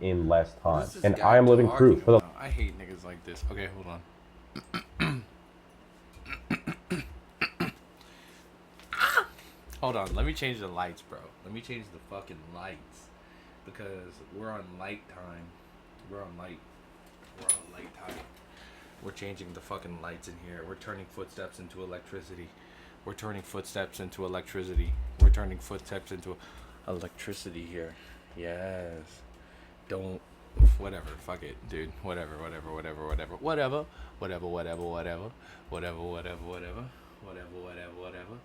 done in less time. This is And guy I am living talking proof. For the about? I hate niggas like this. Okay, hold on. Hold on. Let me change the lights, bro. Let me change the fucking lights because we're on light time. We're on light. We're on light time. We're changing the fucking lights in here. We're turning footsteps into electricity. We're turning footsteps into electricity. We're turning footsteps into electricity here. Yes. Don't. Whatever. Fuck it, dude. Whatever. Whatever. Whatever. Whatever. Whatever. Whatever. Whatever. Whatever. Whatever. Whatever. Whatever. Whatever. Whatever. Whatever.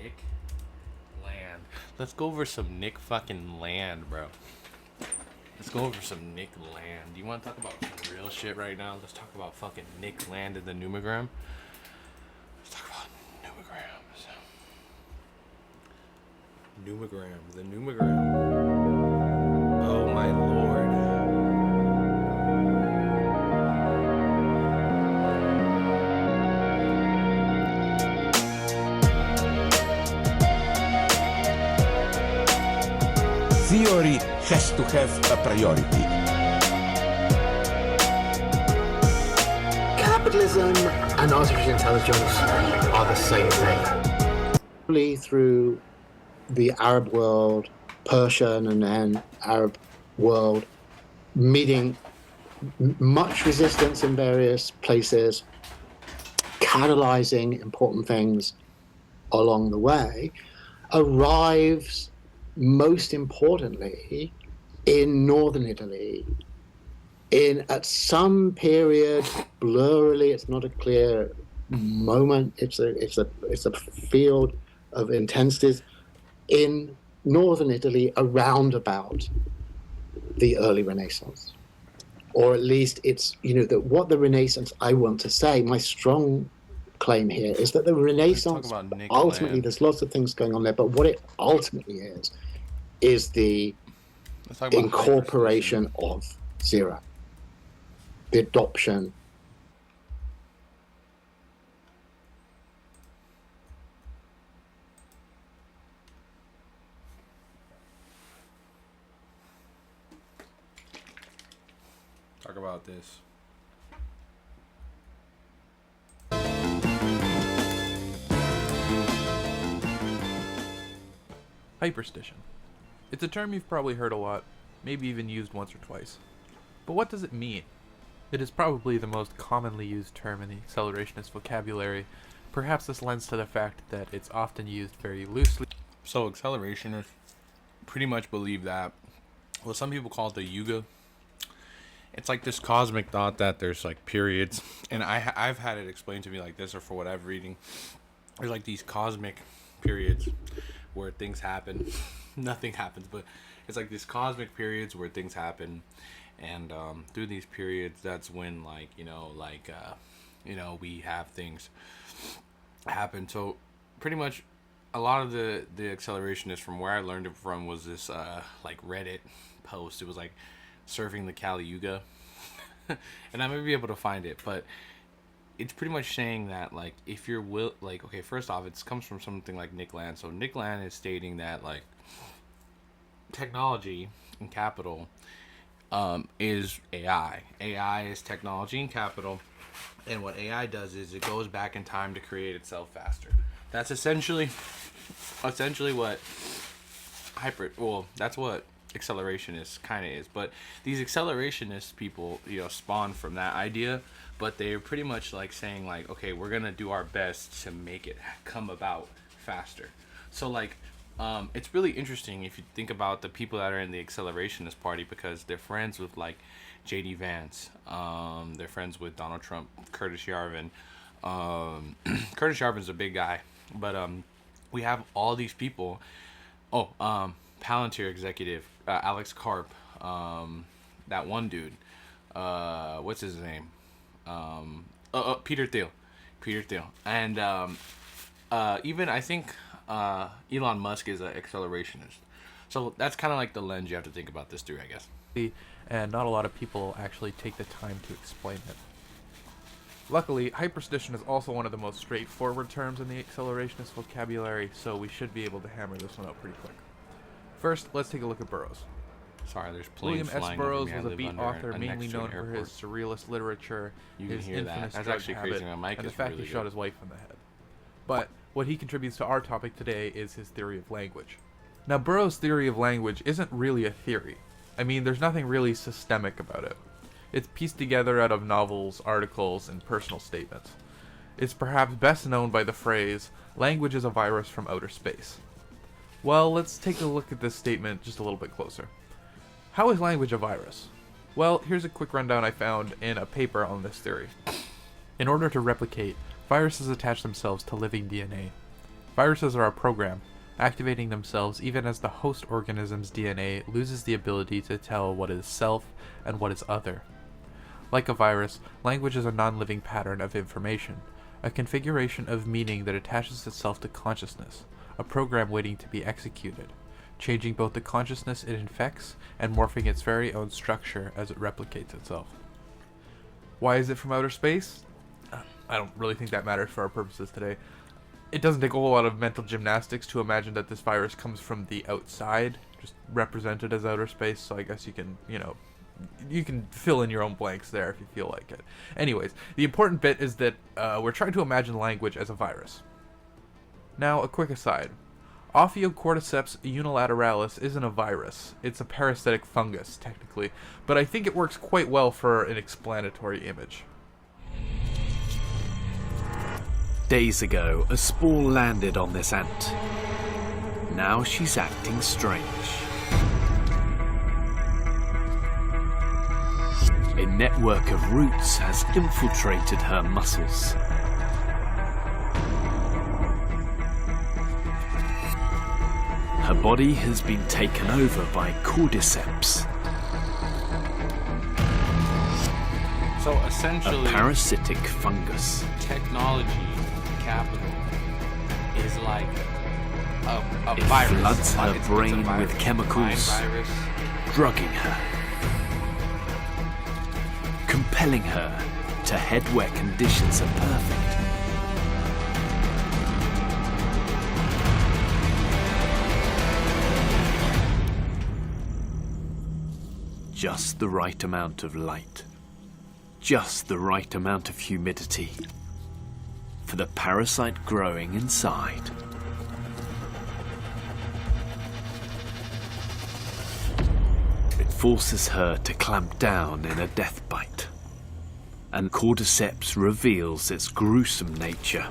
Nick Land. Let's go over some Nick fucking Land, bro. Let's go over some Nick Land. You want to talk about some real shit right now? Let's talk about fucking Nick Land and the numogram. Let's talk about numograms. Numogram. The numogram. Oh my lord. Theory has to have a priority. Capitalism and artificial intelligence are the same thing. Through the Arab world, Persian and then Arab world, meeting much resistance in various places, catalyzing important things along the way, arrives most importantly in northern Italy at some period, blurrily, it's not a clear moment, it's a field of intensities in northern Italy around about the early Renaissance. Or at least it's, that what the Renaissance, I want to say, my strong claim here is that the Renaissance, ultimately, there's lots of things going on there, but what it ultimately is the incorporation of zero, the adoption. Talk about this. Hyperstition. It's a term you've probably heard a lot, maybe even used once or twice. But what does it mean? It is probably the most commonly used term in the accelerationist vocabulary. Perhaps this lends to the fact that it's often used very loosely. So accelerationists pretty much believe that, well, some people call it the yuga. It's like this cosmic thought that there's like periods, and I've had it explained to me like this, or for what I'm reading, there's like these cosmic periods where things happen. Nothing happens, but it's like these cosmic periods where things happen, and through these periods, that's when we have things happen. So pretty much a lot of the accelerationists, from where I learned it from, was this like Reddit post. It was like surfing the Kali Yuga, and I may be able to find it, but it's pretty much saying that, like, if you're okay, first off, it comes from something like Nick Land. So Nick Land is stating that, like, technology and capital is AI. AI is technology and capital, and what AI does is it goes back in time to create itself faster. That's essentially what that's what accelerationist kind of is. But these accelerationist people, spawn from that idea, but they're pretty much like saying, like, okay, we're gonna do our best to make it come about faster. So, like, it's really interesting if you think about the people that are in the accelerationist party, because they're friends with, like, J.D. Vance, they're friends with Donald Trump, Curtis Yarvin. Curtis Yarvin's a big guy, but we have all these people. Palantir executive, Alex Karp, that one dude, what's his name? Peter Thiel, and even I think Elon Musk is an accelerationist. So that's kind of like the lens you have to think about this through, I guess. And not a lot of people actually take the time to explain it. Luckily, hyperstition is also one of the most straightforward terms in the accelerationist vocabulary, so we should be able to hammer this one out pretty quick. First, let's take a look at boroughs. Sorry, there's planes William S. flying Burroughs over me. I was a live beat under author next mainly to an known for his surrealist literature, You can his hear that. infamous That's drug actually habit, crazy. My mic and the is fact really he shot good. his wife in the head. But what he contributes to our topic today is his theory of language. Now, Burroughs' theory of language isn't really a theory. I mean, there's nothing really systemic about it. It's pieced together out of novels, articles, and personal statements. It's perhaps best known by the phrase, "language is a virus from outer space." Well, let's take a look at this statement just a little bit closer. How is language a virus? Well, here's a quick rundown I found in a paper on this theory. In order to replicate, viruses attach themselves to living DNA. Viruses are a program, activating themselves even as the host organism's DNA loses the ability to tell what is self and what is other. Like a virus, language is a non-living pattern of information, a configuration of meaning that attaches itself to consciousness, a program waiting to be executed, changing both the consciousness it infects and morphing its very own structure as it replicates itself. Why is it from outer space? I don't really think that matters for our purposes today. It doesn't take a whole lot of mental gymnastics to imagine that this virus comes from the outside, just represented as outer space, so I guess you can, you can fill in your own blanks there if you feel like it. Anyways, the important bit is that we're trying to imagine language as a virus. Now, a quick aside. Ophiocordyceps unilateralis isn't a virus. It's a parasitic fungus, technically, but I think it works quite well for an explanatory image. Days ago, a spore landed on this ant. Now she's acting strange. A network of roots has infiltrated her muscles. Her body has been taken over by cordyceps, So a essentially, parasitic fungus. technology capital is like a It virus. floods her It's a brain virus. with chemicals. Mind virus. Drugging her, compelling her to head where conditions are perfect. Just the right amount of light, just the right amount of humidity for the parasite growing inside. It forces her to clamp down in a death bite, and cordyceps reveals its gruesome nature.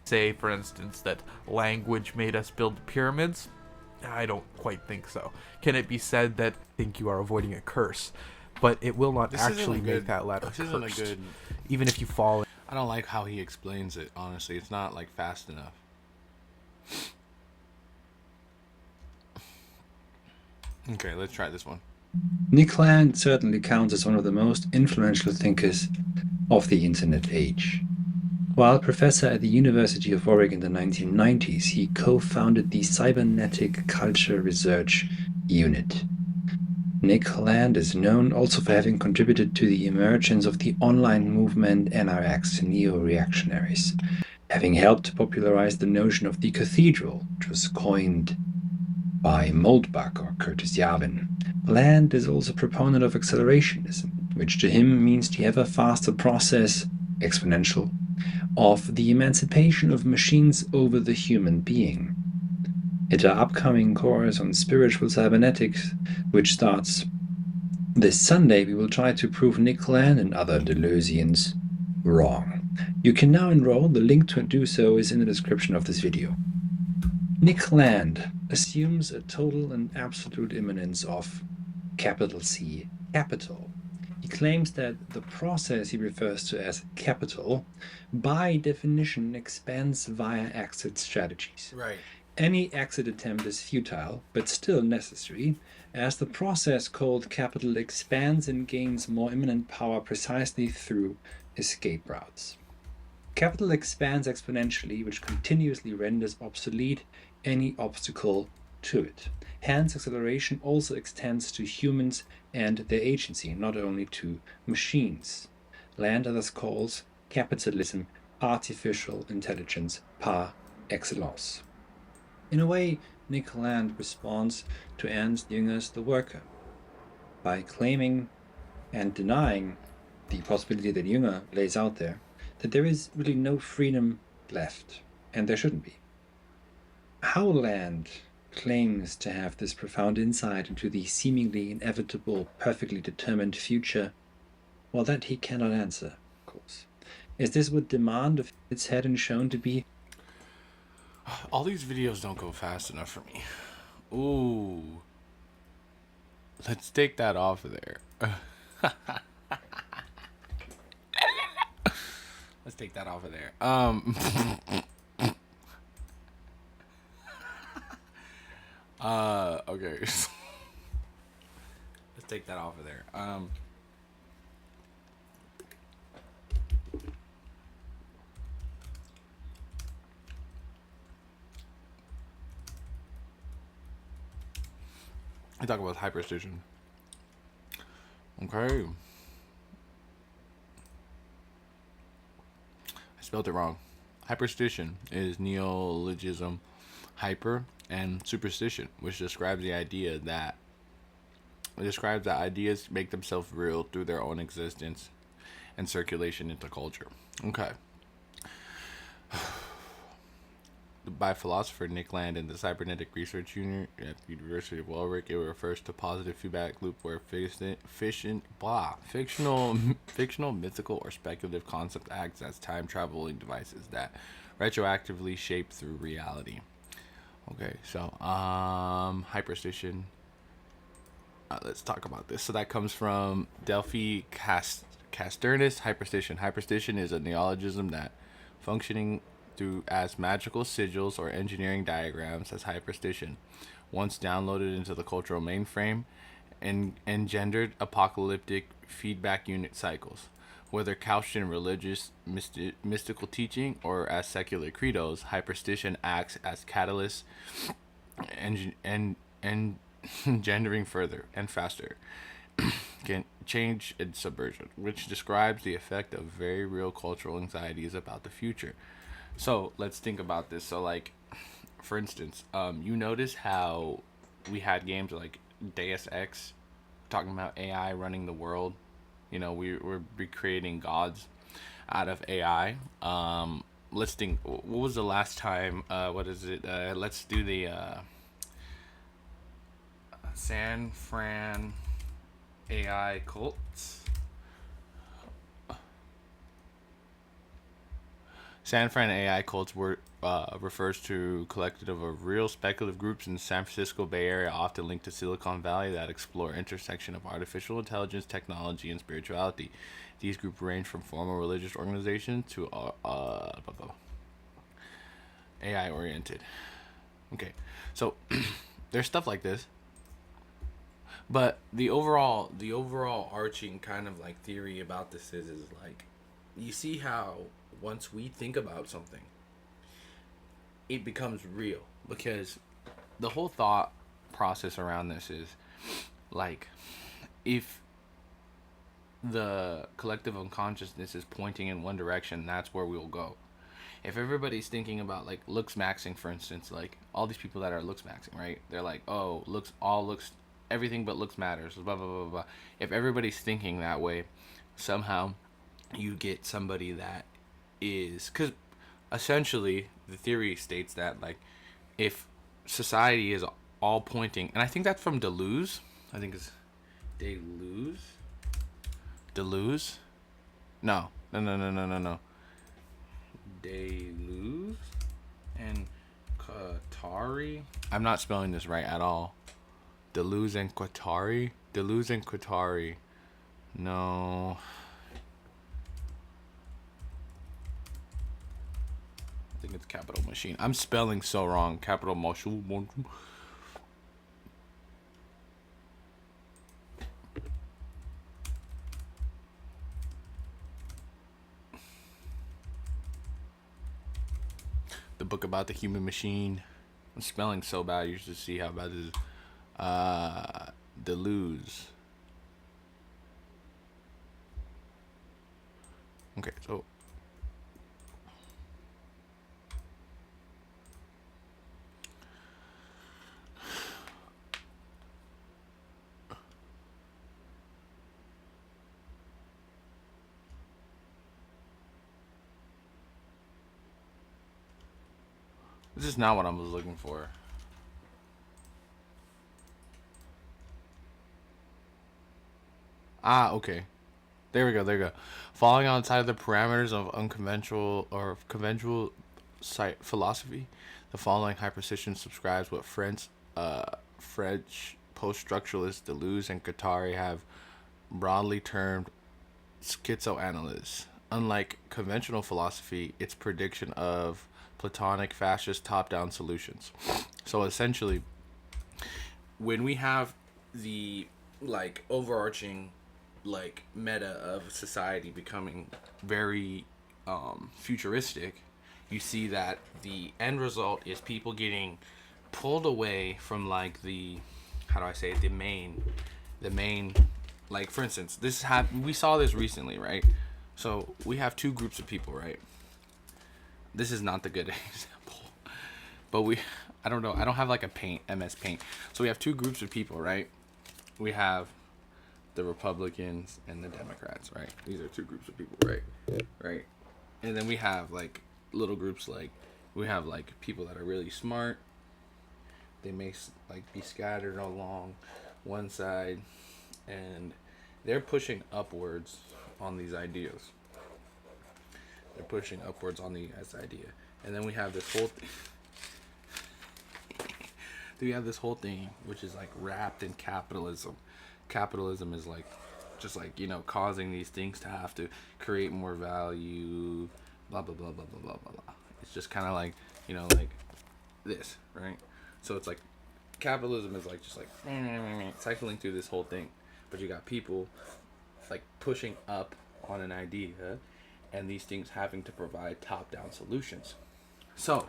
Say, for instance, that language made us build pyramids? I don't quite think so. Can it be said that think you are avoiding a curse, but it will not This isn't actually a make good- that ladder this isn't a cursed, good- even if you fall? I don't like how he explains it, honestly. It's not like fast enough. Okay, let's try this one. Nick Land certainly counts as one of the most influential thinkers of the internet age. While professor at the University of Warwick in the 1990s, he co-founded the Cybernetic Culture Research Unit. Nick Land is known also for having contributed to the emergence of the online movement NRX, neo-reactionaries, having helped to popularize the notion of the cathedral, which was coined by Moldbach or Curtis Yarvin. Land is also a proponent of accelerationism, which to him means the ever faster process, exponential, of the emancipation of machines over the human being. At our upcoming course on spiritual cybernetics, which starts this Sunday, we will try to prove Nick Land and other Deleuzians wrong. You can now enroll. The link to do so is in the description of this video. Nick Land assumes a total and absolute immanence of capital C, capital. He claims that the process he refers to as capital, by definition, expands via exit strategies. Right. Any exit attempt is futile, but still necessary, as the process called capital expands and gains more immanent power precisely through escape routes. Capital expands exponentially, which continuously renders obsolete any obstacle to it. Hence, acceleration also extends to humans and their agency, not only to machines. Land thus calls capitalism artificial intelligence par excellence. In a way, Nick Land responds to Ernst Jünger's The Worker by claiming and denying the possibility that Jünger lays out there, that there is really no freedom left, and there shouldn't be. How Land claims to have this profound insight into the seemingly inevitable, perfectly determined future, well, that he cannot answer, of course. Is this what demand of its head and shown to be? All these videos don't go fast enough for me. Ooh. Let's take that off of there. Let's take that off of there. Okay. Let's take that off of there. I talk about hyperstition. Okay. I spelled it wrong. Hyperstition is neologism, hyper, and superstition, which describes that ideas make themselves real through their own existence and circulation into culture. Okay. By philosopher Nick Land in the Cybernetic Research Unit at the University of Warwick, it refers to positive feedback loop where fictional, mythical, or speculative concept acts as time-traveling devices that retroactively shape through reality. Okay, so hyperstition. Let's talk about this. So that comes from Delphi Casternis. Hyperstition. Hyperstition is a neologism that functioning through as magical sigils or engineering diagrams as hyperstition, once downloaded into the cultural mainframe, and engendered apocalyptic feedback unit cycles. Whether couched in religious mystical teaching or as secular credos, hyperstition acts as catalyst and engendering further and faster can change and subversion, which describes the effect of very real cultural anxieties about the future. So let's think about this. So, like, for instance, you notice how we had games like Deus Ex, talking about AI running the world. You know, we're recreating gods out of AI. Let's think. What was the last time? What is it? Let's do the San Fran AI cults. San Fran AI cults refers to collective of real speculative groups in the San Francisco Bay Area, often linked to Silicon Valley, that explore intersection of artificial intelligence, technology, and spirituality. These groups range from formal religious organizations to AI oriented. Okay, so there's stuff like this, but the overall arching kind of like theory about this is like, you see how once we think about something, it becomes real, because the whole thought process around this is like, if the collective unconsciousness is pointing in one direction, that's where we'll go. If everybody's thinking about like looks maxing, for instance, like all these people that are looks maxing, right? They're like, oh, looks, everything but looks matters, blah blah blah blah. If everybody's thinking that way, somehow you get somebody that is, because essentially the theory states that, like, if society is all pointing, and I think that's from Deleuze, I think it's Deleuze, no Deleuze and Guattari. I'm not spelling this right at all. Deleuze and Guattari. No. I think it's Capital Machine. I'm spelling so wrong. Capital Machine. The book about the human machine. I'm spelling so bad. You should see how bad this is. Deleuze. Okay, so This is not what I was looking for. Ah, okay. There we go. There we go. Falling outside of the parameters of unconventional or conventional philosophy, the following hyperstition subscribes what French post-structuralists Deleuze and Guattari have broadly termed schizoanalysis. Unlike conventional philosophy, its prediction of Platonic fascist top-down solutions. So essentially, when we have the like overarching like meta of society becoming very futuristic, you see that the end result is people getting pulled away from like the, how do I say it, the main like, for instance, we saw this recently, right? So we have two groups of people, right? This is not the good example, but I don't know, I don't have like a MS Paint. So we have two groups of people, right? We have the Republicans and the Democrats, right? These are two groups of people, right? Right. And then we have like little groups, like we have like people that are really smart. They may like be scattered along one side, and they're pushing upwards on these ideas. They're pushing upwards on this idea. And then we have this whole we have this whole thing which is like wrapped in capitalism. Capitalism is like just like, you know, causing these things to have to create more value, blah blah blah blah blah blah blah blah. It's just kind of like, you know, like this, right? So it's like capitalism is like just like cycling through this whole thing, but you got people like pushing up on an idea, and these things having to provide top-down solutions. So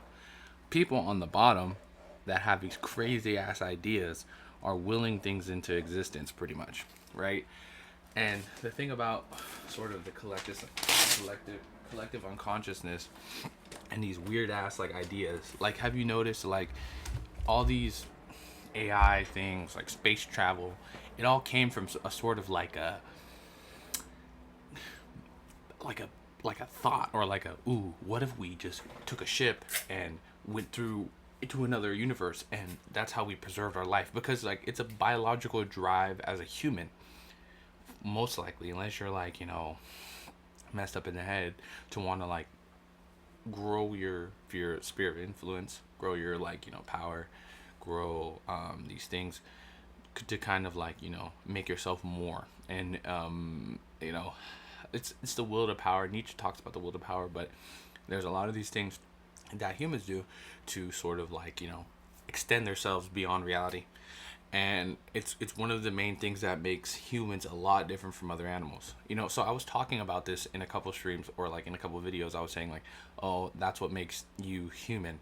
people on the bottom that have these crazy ass ideas are willing things into existence, pretty much, right? And the thing about sort of the collective unconsciousness and these weird ass like ideas, like, have you noticed like all these AI things, like space travel, it all came from a sort of like a thought, or like a, ooh, what if we just took a ship and went through into another universe, and that's how we preserved our life? Because like it's a biological drive as a human, most likely, unless you're like, you know, messed up in the head, to want to like grow your sphere of influence, grow your like, you know, power, grow these things to kind of like, you know, make yourself more. And you know, it's the will to power. Nietzsche talks about the will to power, but there's a lot of these things that humans do to sort of like, you know, extend themselves beyond reality. And it's one of the main things that makes humans a lot different from other animals, you know. So I was talking about this in a couple streams, or like in a couple videos. I was saying like, oh, that's what makes you human.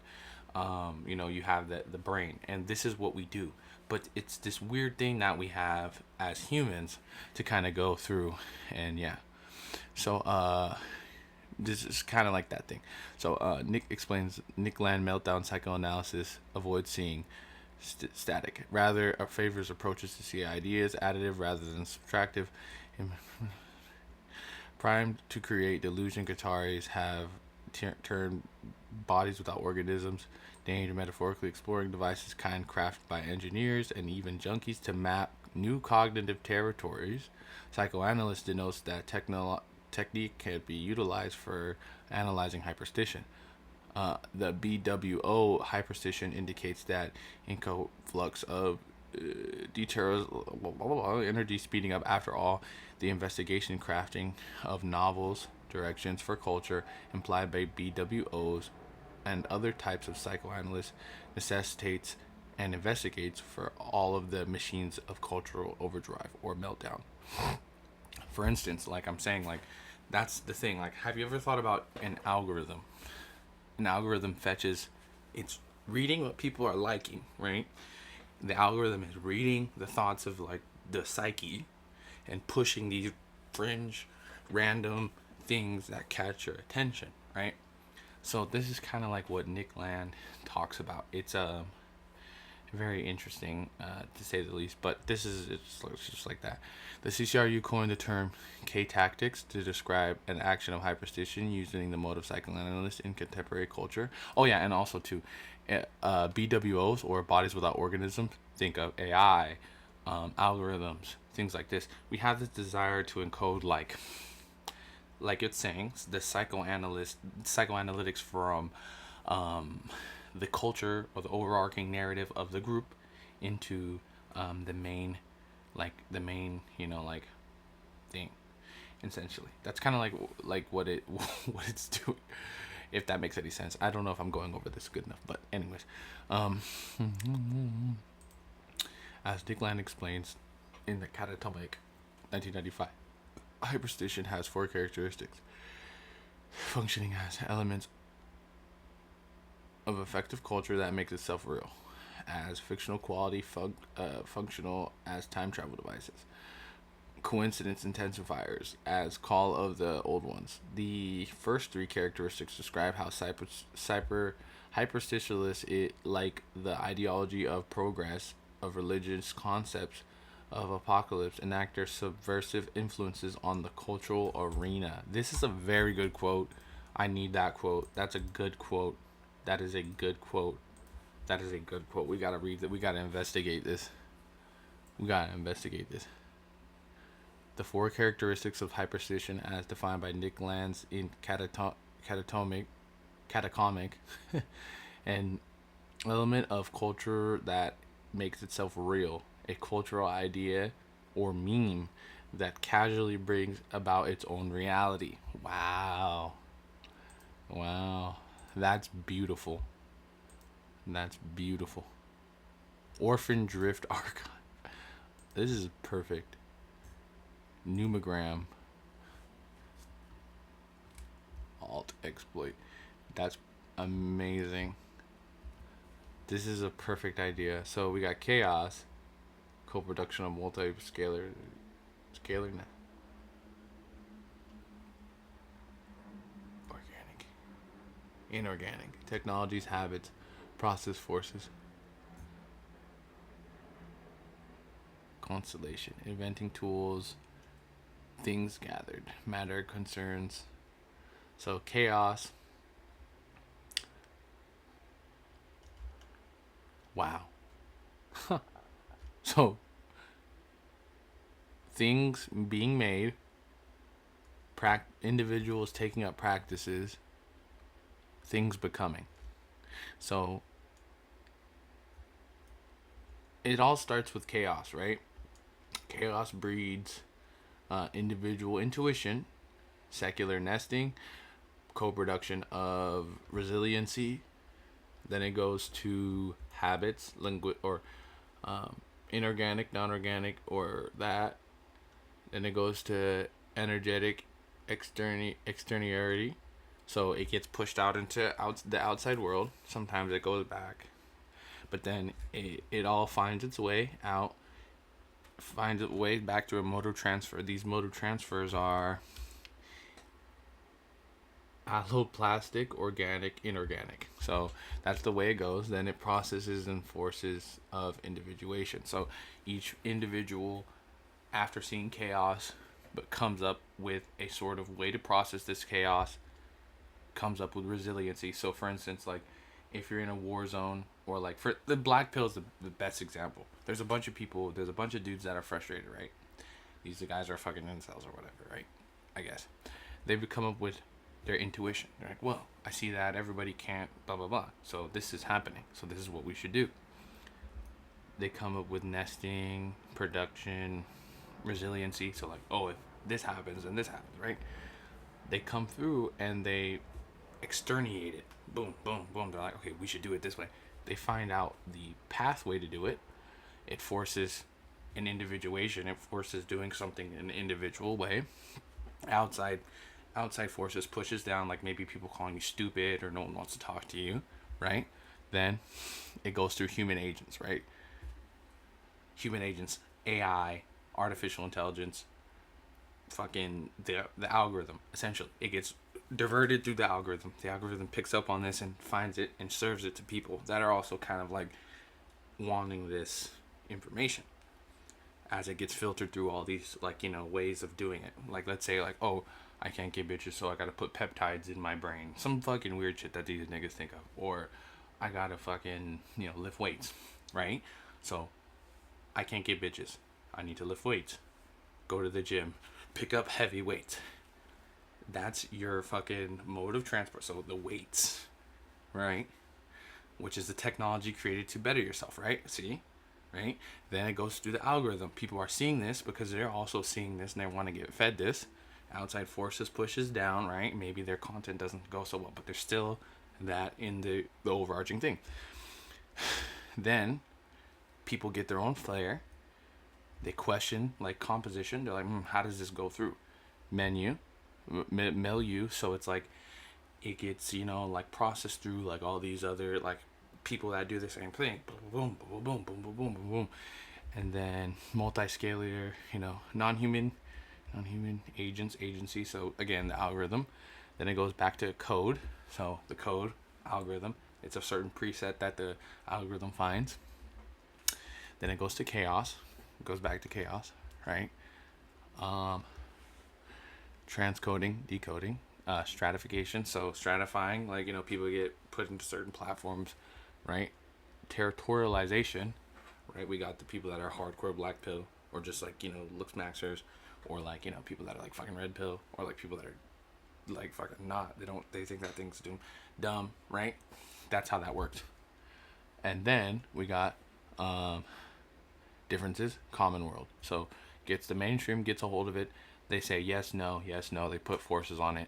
You know, you have the brain, and this is what we do. But it's this weird thing that we have as humans to kind of go through. And yeah, so this is kind of like that thing. So Nick explains, Nick Land meltdown psychoanalysis avoids seeing static, rather favors approaches to see ideas additive rather than subtractive. Primed to create delusion, Guattaris have turned bodies without organisms, danger metaphorically exploring devices kind crafted by engineers and even junkies to map new cognitive territories. Psychoanalyst denotes that technique can be utilized for analyzing hyperstition. The BWO hyperstition indicates that influx of details, energy speeding up. After all, the investigation crafting of novels, directions for culture implied by BWOs and other types of psychoanalysts necessitates and investigates for all of the machines of cultural overdrive or meltdown. For instance, like I'm saying, like that's the thing. Like, have you ever thought about an algorithm? An algorithm fetches, it's reading what people are liking, right? The algorithm is reading the thoughts of like the psyche and pushing these fringe random things that catch your attention, right? So this is kind of like what Nick Land talks about. It's very interesting to say the least, but it's just like that. The CCRU coined the term K-tactics to describe an action of hyperstition using the mode of psychoanalysis in contemporary culture. Oh yeah, and also too, BWOs, or bodies without organisms. Think of AI, algorithms, things like this. We have this desire to encode, like it's saying, the psychoanalytics from the culture or the overarching narrative of the group into the main, thing. Essentially, that's kind of like what what it's doing. If that makes any sense, I don't know if I'm going over this good enough, but anyways, as Dick Land explains in the Catatomic, 1995, hyperstition has 4 characteristics, functioning as elements of effective culture that makes itself real, as fictional quality, functional as time travel devices, coincidence intensifiers as call of the old ones. The first 3 characteristics describe how hyperstitialists, like the ideology of progress, of religious concepts, of apocalypse, enact their subversive influences on the cultural arena. This is a very good quote. I need that quote. That's a good quote. That is a good quote. That is a good quote. We gotta read that. We gotta investigate this. The 4 characteristics of hyperstition, as defined by Nick Lands in Catatomic, an element of culture that makes itself real, a cultural idea or meme that casually brings about its own reality. Wow. That's beautiful. Orphan Drift Archive. This is perfect. Numogram. Alt exploit. That's amazing. This is a perfect idea. So we got chaos, co-production of multi-scalar, organic, inorganic, technologies, habits, process forces, constellation, inventing tools, things gathered, matter, concerns. So chaos. Wow. So things being made, individuals taking up practices, things becoming. So it all starts with chaos, right? Chaos breeds individual intuition, secular nesting, co-production of resiliency. Then it goes to habits, inorganic, non-organic, or that. Then it goes to energetic externality. So it gets pushed out into the outside world. Sometimes it goes back. But then it all finds its way out, finds its way back to a motor transfer. These motor transfers are alloplastic, organic, inorganic. So that's the way it goes. Then it processes and forces of individuation. So each individual, after seeing chaos, but comes up with a sort of way to process this chaos, comes up with resiliency. So for instance, like if you're in a war zone, or like for the black pill is the best example. There's a bunch of dudes that are frustrated, right? These guys are fucking incels or whatever, right? I guess they've come up with their intuition. They're like, well, I see that everybody can't blah blah blah, so this is happening, so this is what we should do. They come up with nesting, production, resiliency. So like, oh, if this happens and this happens, right? They come through and they exterminate it. Boom, boom, boom. They're like, okay, we should do it this way. They find out the pathway to do it. It forces an individuation. It forces doing something in an individual way. Outside forces pushes down, like maybe people calling you stupid or no one wants to talk to you, right? Then it goes through human agents, right? Human agents, AI, artificial intelligence, fucking the algorithm. Essentially, it gets diverted through the algorithm. The algorithm picks up on this and finds it and serves it to people that are also kind of like wanting this information, as it gets filtered through all these, like, you know, ways of doing it. Like, let's say, like, oh, I can't get bitches, so I gotta put peptides in my brain. Some fucking weird shit that these niggas think of. Or, I gotta fucking, lift weights, right? So I can't get bitches. I need to lift weights. Go to the gym. Pick up heavy weights. That's your fucking mode of transport. So the weights, right? Which is the technology created to better yourself, right? See? Right? Then it goes through the algorithm. People are seeing this because they're also seeing this and they want to get fed this. Outside forces pushes down, right? Maybe their content doesn't go so well, but there's still that in the overarching thing. Then people get their own flair. They question like composition. They're like, how does this go through? Milieu. So it's like it gets, like processed through like all these other like people that do the same thing. Boom, boom, boom, boom, boom, boom, boom, boom. And then multi-scalar, non-human agency. So again, the algorithm. Then it goes back to code. So the code algorithm, it's a certain preset that the algorithm finds. Then it goes to chaos. It goes back to chaos, right? Transcoding, decoding, stratification. So stratifying, like, people get put into certain platforms, right? Territorialization, right? We got the people that are hardcore black pill, or just like, looks maxers, or like, people that are like fucking red pill, or like people that are like fucking not. They think that thing's dumb, right? That's how that works. And then we got differences, common world. So gets the mainstream gets a hold of it. They say yes, no, yes, no. They put forces on it.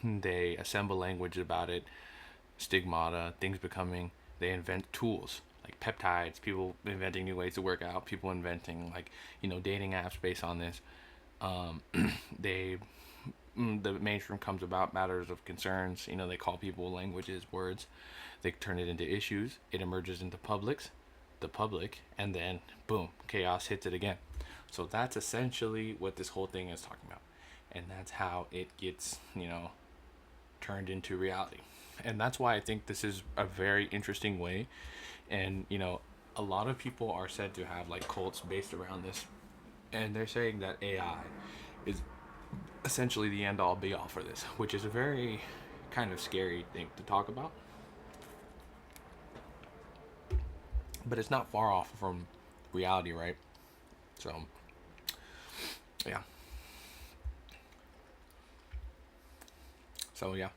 They assemble language about it, stigmata, things becoming. They invent tools like peptides. People inventing new ways to work out. People inventing like dating apps based on this. The mainstream comes about matters of concerns. They call people languages, words. They turn it into issues. It emerges into the public, and then boom, chaos hits it again. So that's essentially what this whole thing is talking about, and that's how it gets turned into reality. And that's why I think this is a very interesting way. And a lot of people are said to have like cults based around this, and they're saying that AI is essentially the end all be all for this, which is a very kind of scary thing to talk about. But it's not far off from reality, right? So, yeah. So, yeah,